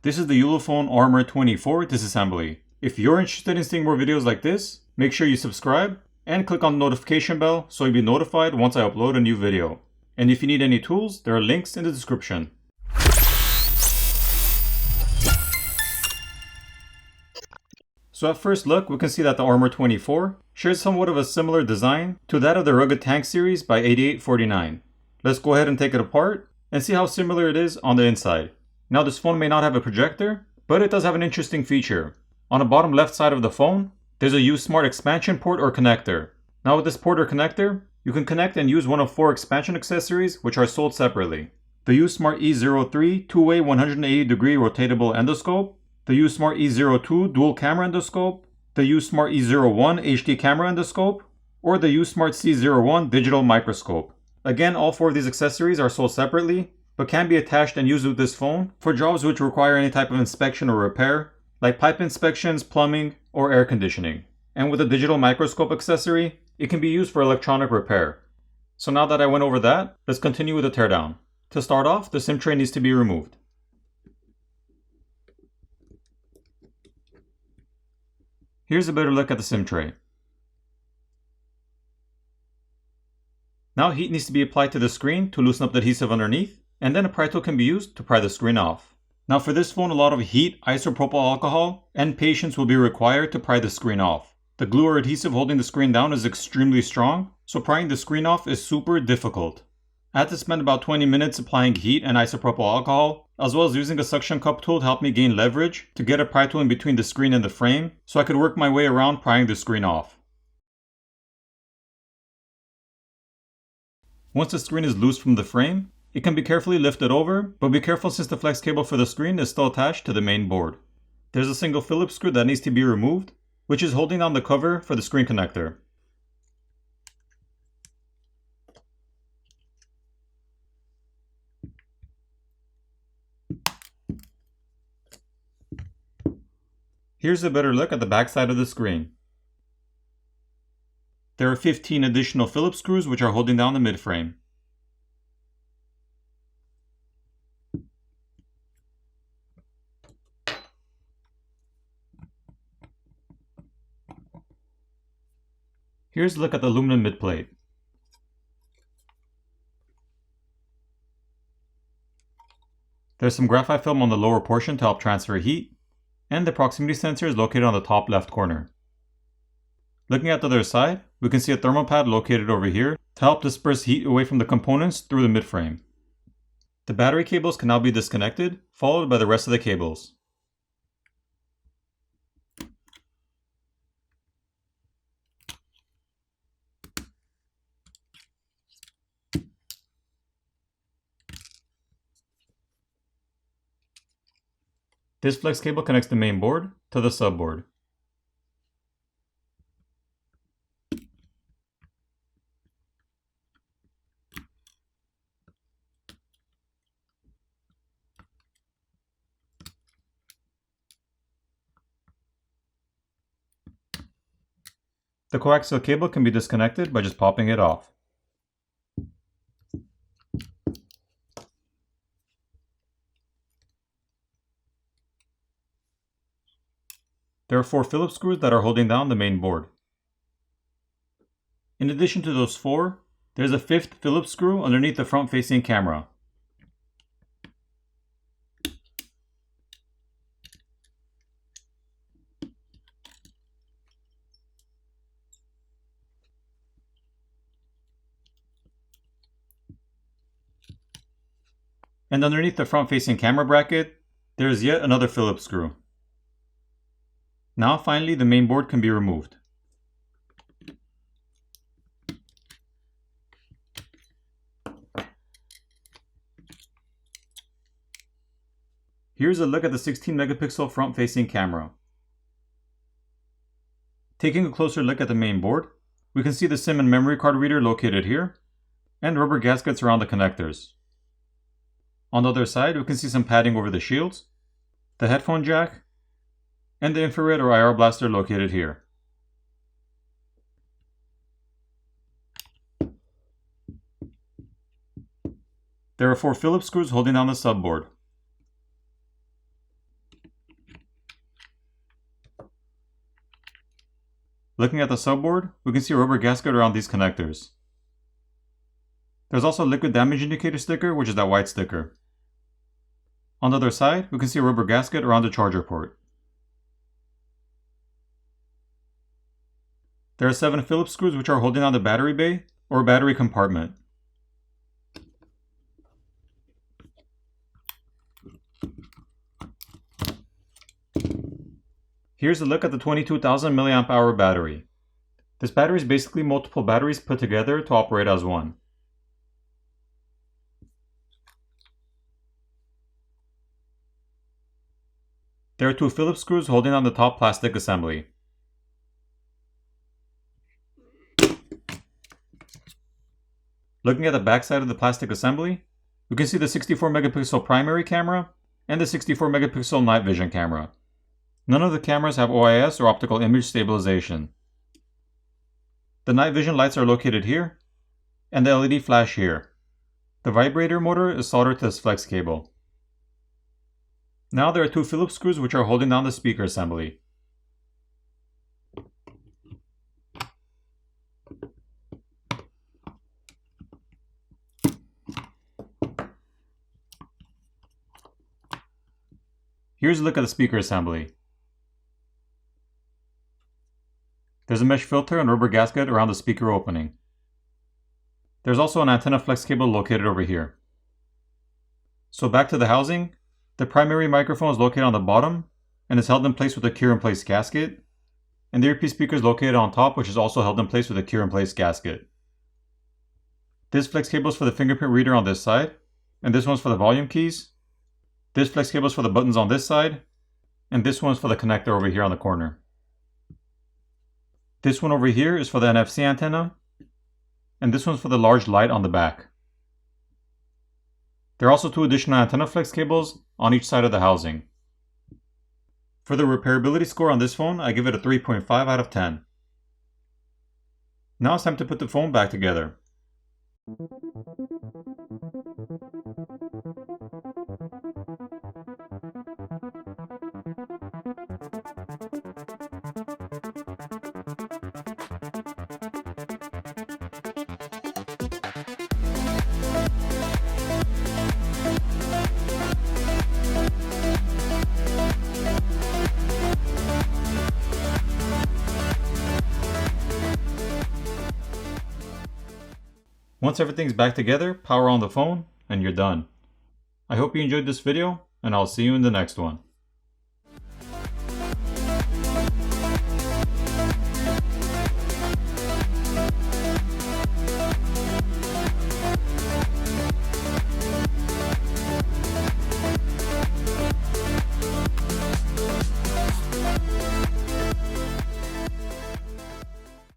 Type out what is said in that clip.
This is the Ulefone Armor 24 disassembly. If you're interested in seeing more videos like this, make sure you subscribe and click on the notification bell so you'll be notified once I upload a new video. And if you need any tools, there are links in the description. So at first look, we can see that the Armor 24 shares somewhat of a similar design to that of the Rugged Tank series by 8849. Let's go ahead and take it apart and see how similar it is on the inside. Now this phone may not have a projector, but it does have an interesting feature. On the bottom left side of the phone, there's a USmart expansion port or connector. Now with this port or connector, you can connect and use one of 4 expansion accessories which are sold separately. The USmart E03 two-way 180 degree rotatable endoscope, the USmart E02 dual camera endoscope, the USmart E01 HD camera endoscope, or the USmart C01 digital microscope. Again, all 4 of these accessories are sold separately, but can be attached and used with this phone for jobs which require any type of inspection or repair, like pipe inspections, plumbing, or air conditioning. And with a digital microscope accessory, it can be used for electronic repair. So now that I went over that, let's continue with the teardown. To start off, the SIM tray needs to be removed. Here's a better look at the SIM tray. Now heat needs to be applied to the screen to loosen up the adhesive underneath, and then a pry tool can be used to pry the screen off. Now for this phone, a lot of heat, isopropyl alcohol, and patience will be required to pry the screen off. The glue or adhesive holding the screen down is extremely strong, so prying the screen off is super difficult. I had to spend about 20 minutes applying heat and isopropyl alcohol, as well as using a suction cup tool to help me gain leverage to get a pry tool in between the screen and the frame, so I could work my way around prying the screen off. Once the screen is loose from the frame, it can be carefully lifted over, but be careful since the flex cable for the screen is still attached to the main board. There's a single Phillips screw that needs to be removed, which is holding down the cover for the screen connector. Here's a better look at the back side of the screen. There are 15 additional Phillips screws which are holding down the midframe. Here's a look at the aluminum midplate. There's some graphite film on the lower portion to help transfer heat, and the proximity sensor is located on the top left corner. Looking at the other side, we can see a thermal pad located over here to help disperse heat away from the components through the midframe. The battery cables can now be disconnected, followed by the rest of the cables. This flex cable connects the main board to the subboard. The coaxial cable can be disconnected by just popping it off. There are 4 Phillips screws that are holding down the main board. In addition to those 4, there's a 5th Phillips screw underneath the front-facing camera. And underneath the front-facing camera bracket, there is yet another Phillips screw. Now finally the main board can be removed. Here's a look at the 16 megapixel front-facing camera. Taking a closer look at the main board, we can see the SIM and memory card reader located here, and rubber gaskets around the connectors. On the other side, we can see some padding over the shields, the headphone jack, and the infrared or IR blaster located here. There are 4 Phillips screws holding down the subboard. Looking at the subboard, we can see a rubber gasket around these connectors. There's also a liquid damage indicator sticker, which is that white sticker. On the other side, we can see a rubber gasket around the charger port. There are 7 Phillips screws which are holding on the battery bay, or battery compartment. Here's a look at the 22,000 mAh battery. This battery is basically multiple batteries put together to operate as one. There are 2 Phillips screws holding on the top plastic assembly. Looking at the back side of the plastic assembly, we can see the 64 megapixel primary camera and the 64 megapixel night vision camera. None of the cameras have OIS or optical image stabilization. The night vision lights are located here, and the LED flash here. The vibrator motor is soldered to this flex cable. Now there are 2 Phillips screws which are holding down the speaker assembly. Here's a look at the speaker assembly. There's a mesh filter and rubber gasket around the speaker opening. There's also an antenna flex cable located over here. So back to the housing, the primary microphone is located on the bottom and is held in place with a cure-in-place gasket, and the earpiece speaker is located on top, which is also held in place with a cure-in-place gasket. This flex cable is for the fingerprint reader on this side, and this one's for the volume keys. This flex cable is for the buttons on this side, and this one's for the connector over here on the corner. This one over here is for the NFC antenna, and this one's for the large light on the back. There are also 2 additional antenna flex cables on each side of the housing. For the repairability score on this phone, I give it a 3.5 out of 10. Now it's time to put the phone back together. Once everything's back together, power on the phone, and you're done. I hope you enjoyed this video, and I'll see you in the next one.